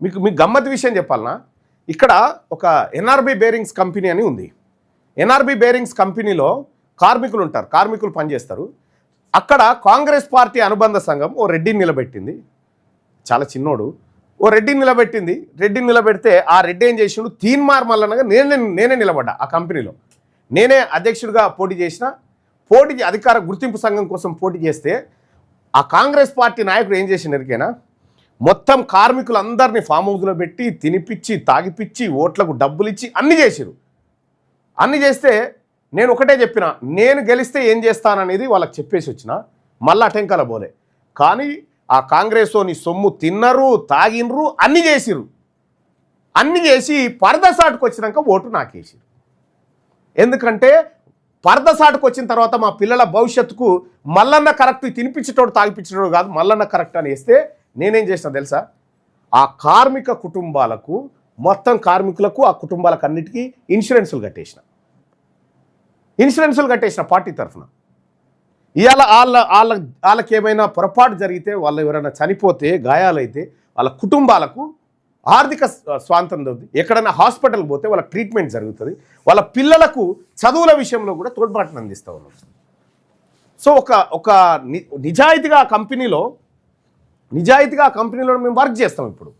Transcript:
మీకు గమ్మత్ విషయం చెప్పాలనా, ఇక్కడ ఒక ఎన్ఆర్బి బేరింగ్స్ కంపెనీ అని ఉంది. ఎన్ఆర్బి బేరింగ్స్ కంపెనీలో కార్మికులు ఉంటారు, కార్మికులు పనిచేస్తారు. అక్కడ కాంగ్రెస్ పార్టీ అనుబంధ సంఘం ఓ రెడ్డిని నిలబెట్టింది, చాలా చిన్నోడు, ఓ రెడ్డిని నిలబెట్టింది. రెడ్డిని నిలబెడితే ఆ రెడ్డి ఏం చేసిండు, తీన్మార్ మల్లనగా నేనే నిలబడ్డా. ఆ కంపెనీలో నేనే అధ్యక్షుడిగా పోటీ చేసిన. అధికార గుర్తింపు సంఘం కోసం పోటీ చేస్తే ఆ కాంగ్రెస్ పార్టీ నాయకుడు ఏం చేసిన ఎరికైనా, మొత్తం కార్మికులందరినీ ఫామ్ హౌస్లో పెట్టి తినిపిచ్చి తాగిపిచ్చి ఓట్లకు డబ్బులు ఇచ్చి అన్నీ చేసిరు. అన్నీ చేస్తే నేను ఒకటే చెప్పిన, నేను గెలిస్తే ఏం చేస్తాననేది వాళ్ళకి చెప్పేసి వచ్చిన. మళ్ళీ అటెంకాల పోలే. కానీ ఆ కాంగ్రెస్లోని సొమ్ము తిన్నరు, తాగినరు, అన్నీ చేసిరు. అన్నీ చేసి పరదసాటుకు వచ్చినాక ఓటు నాకేసిరు. ఎందుకంటే పరదసాటుకు వచ్చిన తర్వాత మా పిల్లల భవిష్యత్తుకు మల్లన్న కరెక్ట్, తినిపించేటోడు తాగిపించేటోడు కాదు, మల్లన్న కరెక్ట్ అని వేస్తే నేనేం చేసిన తెలుసా, ఆ కార్మిక కుటుంబాలకు, మొత్తం కార్మికులకు, ఆ కుటుంబాలకు అన్నిటికీ ఇన్సూరెన్సులు కట్టేసిన పార్టీ తరఫున. ఇవాళ వాళ్ళకి ఏమైనా పొరపాటు జరిగితే, వాళ్ళు ఎవరైనా చనిపోతే, గాయాలైతే వాళ్ళ కుటుంబాలకు ఆర్థిక స్వాతంత్రం దొరుకుతుంది. ఎక్కడైనా హాస్పిటల్కి పోతే వాళ్ళ ట్రీట్మెంట్ జరుగుతుంది. వాళ్ళ పిల్లలకు చదువుల విషయంలో కూడా తోడ్పాటును అందిస్తూ ఉన్నాం. సో నిజాయితీగా ఆ కంపెనీలో మేము వర్క్ చేస్తాం ఇప్పుడు.